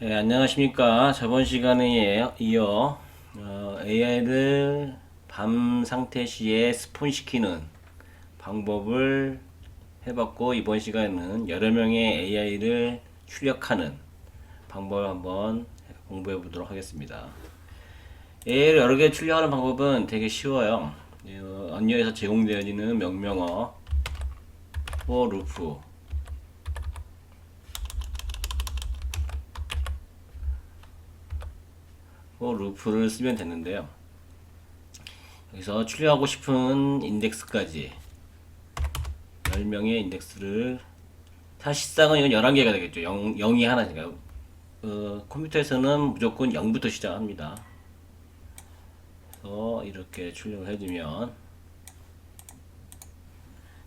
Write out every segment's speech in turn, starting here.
네, 안녕하십니까. 저번 시간에 이어 AI를 밤 상태 시에 스폰시키는 방법을 해봤고, 이번 시간에는 여러 명의 AI를 출력하는 방법을 한번 공부해 보도록 하겠습니다. AI를 여러 개 출력하는 방법은 되게 쉬워요. 언어에서 제공되어지는 명령어, for loop, 루프를 쓰면 되는데요. 여기서 출력하고 싶은 인덱스까지 10명의 인덱스를, 사실상은 이건 11개가 되겠죠. 0이 하나니까. 컴퓨터에서는 무조건 0부터 시작합니다. 그래서 이렇게 출력을 해주면,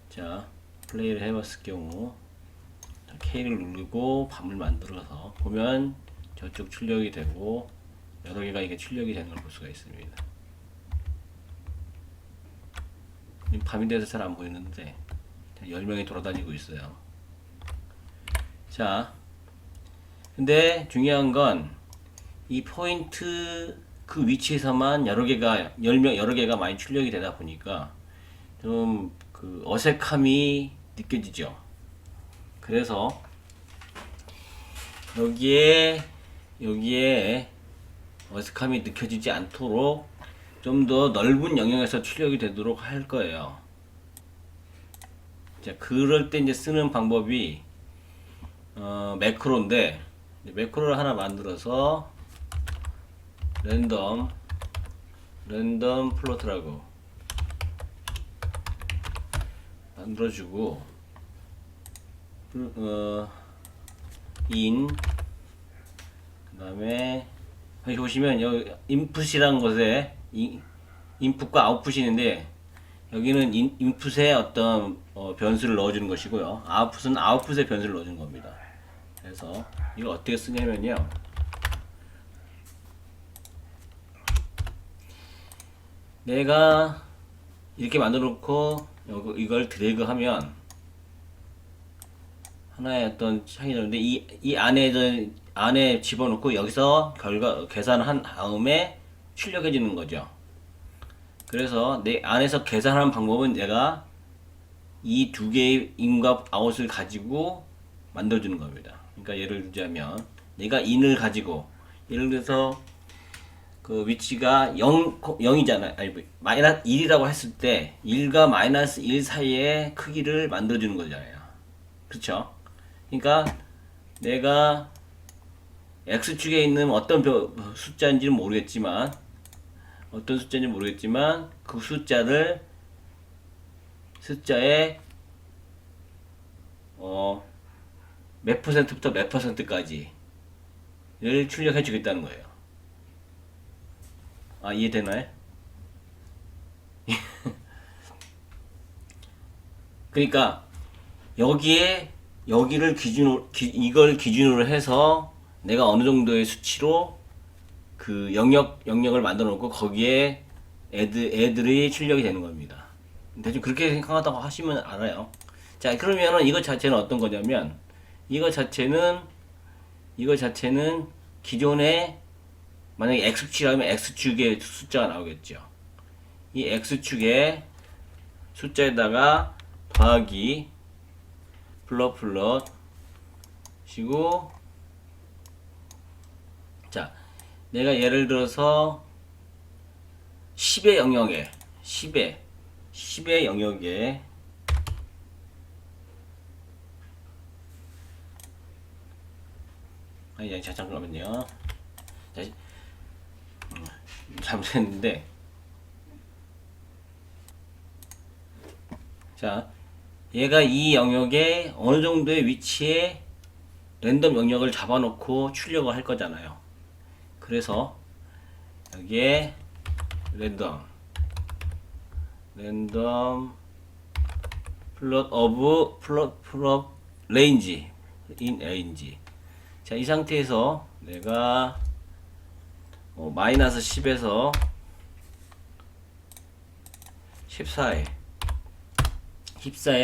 자, 플레이를 해봤을 경우 K를 누르고 밤을 만들어서 보면 저쪽 출력이 되고 여러 개가 이게 출력이 되는 걸 볼 수가 있습니다. 밤이 돼서 잘 안 보이는데 10명이 돌아다니고 있어요. 자, 근데 중요한 건 이 포인트 그 위치에서만 여러 개가 여러 개가 많이 출력이 되다 보니까 좀 그 어색함이 느껴지죠. 그래서 여기에 어색함이 느껴지지 않도록 좀 더 넓은 영역에서 출력이 되도록 할 거예요. 자, 그럴 때 이제 쓰는 방법이 매크로인데, 매크로를 하나 만들어서 랜덤 플로트라고 만들어주고, 인, 그 다음에 여기 보시면 여기 인풋이라는 것에 인풋과 아웃풋이 있는데, 여기는 인풋에 어떤 변수를 넣어주는 것이고요. 아웃풋은 아웃풋에 변수를 넣어주는 겁니다. 그래서 이걸 어떻게 쓰냐면요. 내가 이렇게 만들어 놓고 이걸 드래그하면 하나의 어떤 창이 되는데, 이 안에 집어넣고 여기서 계산을 한 다음에 출력해 주는 거죠. 그래서 내 안에서 계산하는 방법은 내가 이 두 개의 인과 아웃을 가지고 만들어주는 겁니다. 그러니까 예를 들자면 내가 인을 가지고, 예를 들어서 그 위치가 0이잖아요. 아니, 마이너스 1이라고 했을 때 1과 마이너스 1 사이의 크기를 만들어주는 거잖아요. 그렇죠? 그러니까 내가 X축에 있는 어떤 숫자인지는 모르겠지만, 그 숫자에 몇 퍼센트부터 몇 퍼센트까지를 출력해 주겠다는 거예요. 아, 이해되나요? 그러니까 이걸 기준으로 해서 내가 어느 정도의 수치로 그 영역을 만들어 놓고 거기에 애들이 출력이 되는 겁니다. 대충 그렇게 생각하다고 하시면 알아요. 자, 그러면은 이거 자체는 어떤 거냐면, 이거 자체는 기존에 만약에 X축이라면 X축의 숫자가 나오겠죠. 이 X축의 숫자에다가 더하기 플롯 시고, 자, 내가 예를 들어서 10의 영역에 10의 영역에 아니, 잠깐만요. 자, 잘못했는데, 자, 얘가 이 영역에 어느 정도의 위치에 랜덤 영역을 잡아놓고 출력을 할 거잖아요. 그래서 여기에 랜덤 플롯 레인지 인 레인지. 자, 이 상태에서 내가 마이너스 10에서 14에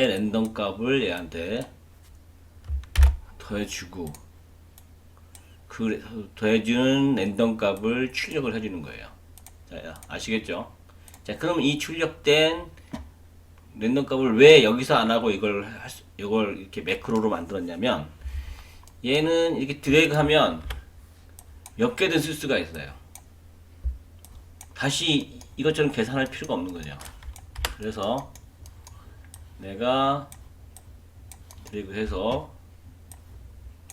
랜덤 값을 얘한테 더해주고, 더해주는 랜덤 값을 출력을 해주는 거예요. 자, 아시겠죠? 자, 그럼 이 출력된 랜덤 값을 왜 여기서 안 하고 이걸 이렇게 매크로로 만들었냐면, 얘는 이렇게 드래그하면 몇 개든 쓸 수가 있어요. 다시 이것처럼 계산할 필요가 없는 거죠. 그래서 내가 드래그해서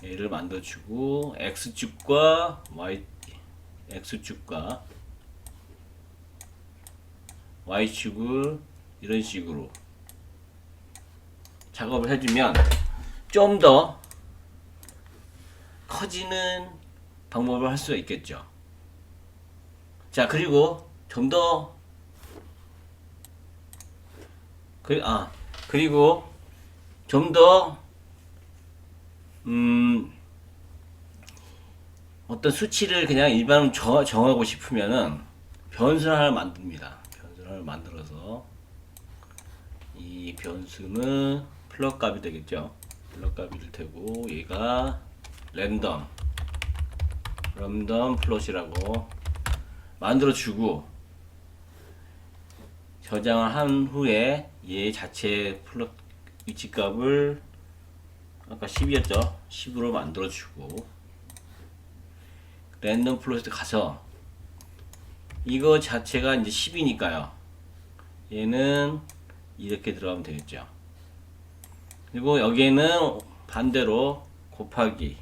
얘를 만들어주고 x축과 x축과 y축을 이런 식으로 작업을 해주면 좀 더 커지는 방법을 할 수가 있겠죠. 자, 그리고 좀 더 그리고 좀 더 어떤 수치를 그냥 일반으로 정하고 싶으면은 변수를 하나 만듭니다. 변수를 하나 만들어서 이 변수는 플롯 값이 되겠죠. 플롯 값이 될 테고, 얘가 랜덤 플롯이라고 만들어 주고, 저장을 한 후에 얘 자체 플롯 위치값을 아까 10이었죠? 10으로 만들어 주고, 랜덤 플롯에 가서 이거 자체가 이제 10이니까요. 얘는 이렇게 들어가면 되겠죠. 그리고 여기에는 반대로 곱하기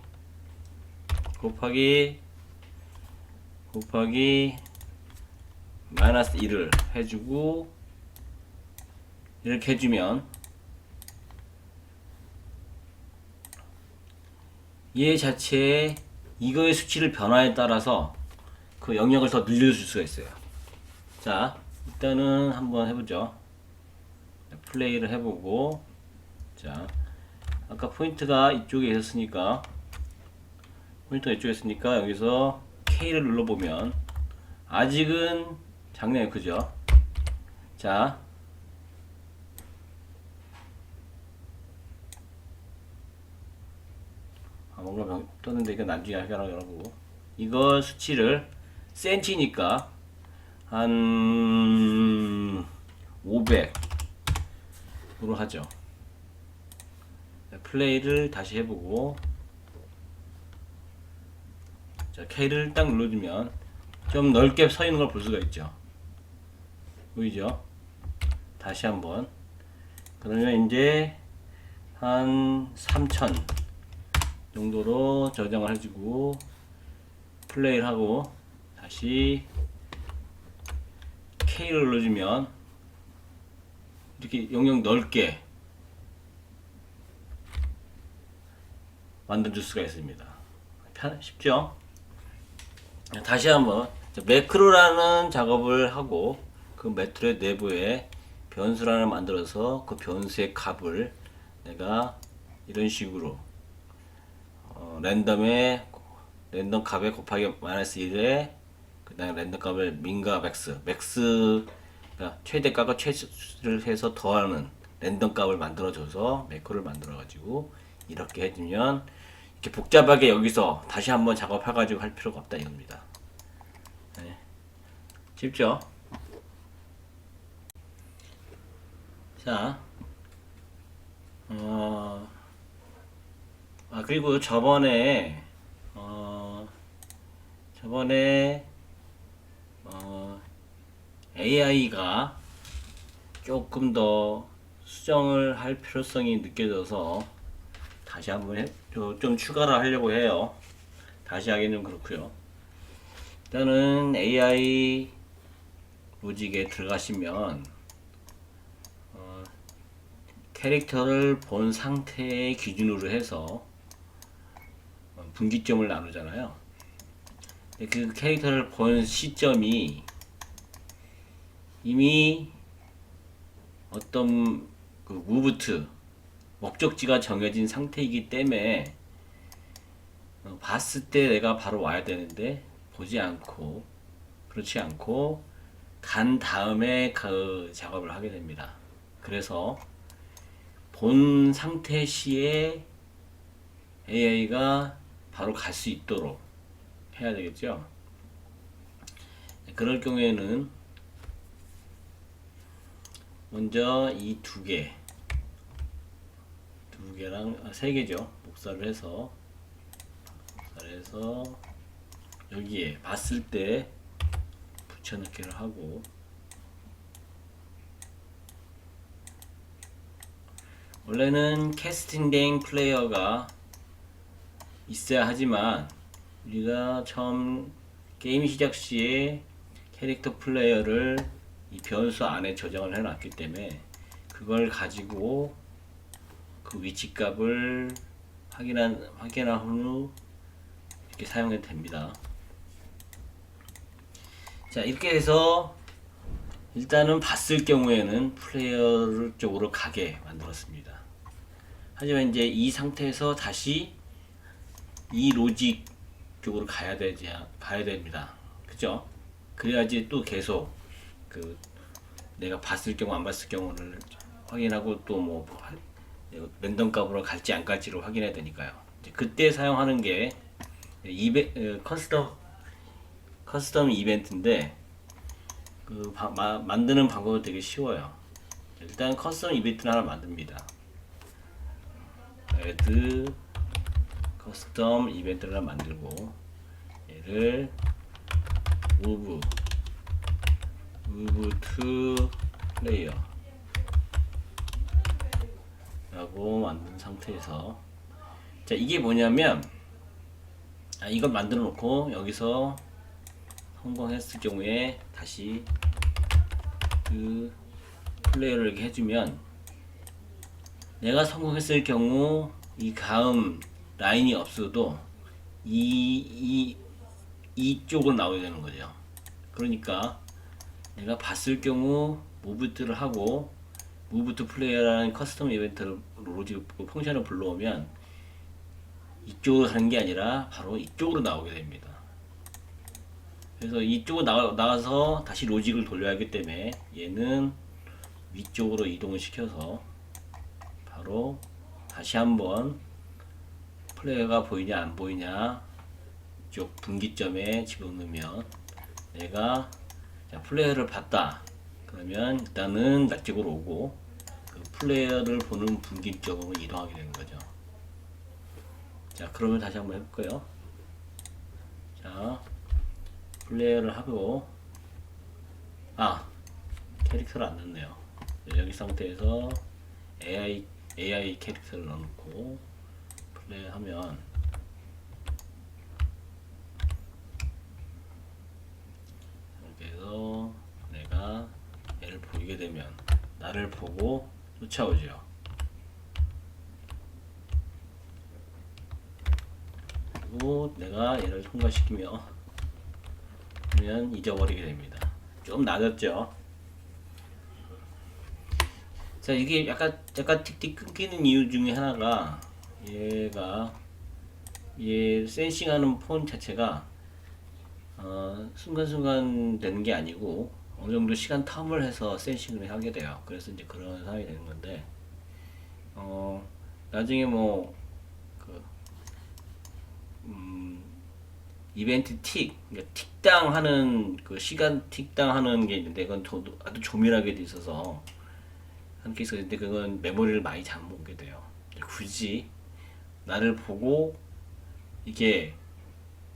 마이너스 1을 해주고, 이렇게 해주면 얘 자체에 이거의 수치를 변화에 따라서 그 영역을 더 늘려줄 수가 있어요. 자, 일단은 한번 해보죠. 플레이를 해보고, 자, 아까 포인트가 이쪽에 있었으니까 여기서 K를 눌러보면 아직은 작네요. 그죠? 자, 뭔가 떴는데 이거 나중에 해결하려고. 이거 수치를 센치니까 한 500으로 하죠. 플레이를 다시 해보고, 자, K를 딱 눌러주면 좀 넓게 서 있는 걸 볼 수가 있죠. 보이죠? 다시 한번. 그러면 이제 한 3000 정도로 저장을 해주고, 플레이를 하고 다시 K를 눌러주면 이렇게 영역 넓게 만들어줄 수가 있습니다. 쉽죠? 다시 한번 매크로라는 작업을 하고, 그 매크로의 내부에 변수를 만들어서 그 변수의 값을 내가 이런 식으로 랜덤 값에 곱하기 마이너스 1에 그 다음에 랜덤 값을 민값 맥스 그러니까 최대값과 최소를 해서 더하는 랜덤 값을 만들어줘서 매크로를 만들어가지고 이렇게 해주면, 이렇게 복잡하게 여기서 다시 한번 작업해가지고 할 필요가 없다 이겁니다. 네. 쉽죠? 자, 그리고 저번에 AI가 조금 더 수정을 할 필요성이 느껴져서 다시 한번 좀 추가를 하려고 해요. 다시 하기는 그렇고요. 일단은 AI 로직에 들어가시면 캐릭터를 본 상태의 기준으로 해서 분기점을 나누잖아요. 그 캐릭터를 본 시점이 이미 어떤 그 무브트 목적지가 정해진 상태이기 때문에 봤을 때 내가 바로 와야 되는데 그렇지 않고 간 다음에 그 작업을 하게 됩니다. 그래서 본 상태 시에 AI가 바로 갈 수 있도록 해야 되겠죠. 그럴 경우에는 먼저 이 두 개랑 세 개죠. 복사를 해서 여기에 봤을 때 붙여넣기를 하고, 원래는 캐스팅된 플레이어가 있어야 하지만 우리가 처음 게임 시작 시에 캐릭터 플레이어를 이 변수 안에 저장을 해놨기 때문에 그걸 가지고 그 위치 값을 확인한 후 이렇게 사용해도 됩니다. 자, 이렇게 해서 일단은 봤을 경우에는 플레이어 쪽으로 가게 만들었습니다. 하지만 이제 이 상태에서 다시 이 로직 쪽으로 가야 됩니다. 그죠? 그래야지 또 계속 그 내가 봤을 경우 안 봤을 경우를 확인하고 또 뭐 랜덤 값으로 갈지 안 갈지를 확인해야 되니까요. 이제 그때 사용하는 게 커스텀 이벤트인데 그 만드는 방법은 되게 쉬워요. 일단 커스텀 이벤트를 하나 만듭니다. add 커스텀 이벤트를 하나 만들고 얘를 move to player 라고 만든 상태에서, 자, 이게 뭐냐면 이걸 만들어 놓고 여기서 성공했을 경우에 다시 그 플레이어를 이렇게 해주면, 내가 성공했을 경우 이 다음 라인이 없어도 이쪽으로 나오게 되는 거죠. 그러니까 내가 봤을 경우 무브트를 하고 move to player라는 커스텀 이벤트 로직 펑션을 불러오면 이쪽으로 가는 게 아니라 바로 이쪽으로 나오게 됩니다. 그래서 이쪽으로 나가서 다시 로직을 돌려야 하기 때문에 얘는 위쪽으로 이동을 시켜서 바로 다시 한번 플레이어가 보이냐 안 보이냐 이쪽 분기점에 집어넣으면, 내가 플레이어를 봤다 그러면 일단은 낙쪽으로 오고 그 플레이어를 보는 분기점으로 이동하게 되는 거죠. 자, 그러면 다시 한번 해볼까요? 자, 플레이어를 하고, 캐릭터를 안 넣네요. 여기 상태에서 AI 캐릭터를 넣어놓고 플레이 하면, 이렇게 해서 내가 얘를 보이게 되면 나를 보고 쫓아오죠. 그리고 내가 얘를 통과시키면 잊어버리게 됩니다. 좀 낮았죠. 자, 이게 약간 틱틱 끊기는 이유 중에 하나가, 얘 센싱하는 폰 자체가 순간순간 되는 게 아니고 어느 정도 시간 텀을 해서 센싱을 하게 돼요. 그래서 이제 그런 상황이 되는 건데, 나중에 이벤트 그러니까 틱당 하는 그 시간 틱당 하는 게 있는데, 그건 아주 조밀하게 돼 있어서 한 게 있었는데 그건 메모리를 많이 잡아먹게 돼요. 굳이 나를 보고 이게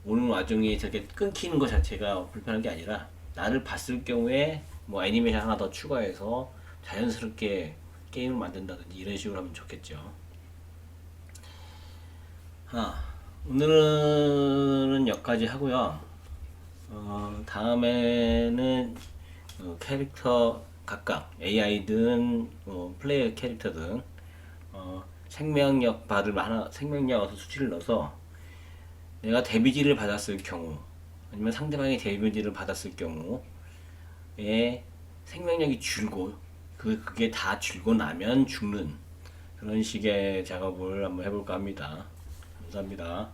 오는 와중에 저렇게 끊기는 것 자체가 불편한 게 아니라, 나를 봤을 경우에 뭐 애니메이션 하나 더 추가해서 자연스럽게 게임을 만든다든지 이런 식으로 하면 좋겠죠. 오늘은 여기까지 하고요. 다음에는 캐릭터 각각 AI든 플레이어 캐릭터든 생명력 생명력 수치를 넣어서 내가 데미지를 받았을 경우, 아니면 상대방이 데미지를 받았을 경우에 생명력이 줄고 그게 다 줄고 나면 죽는 그런 식의 작업을 한번 해볼까 합니다. 감사합니다.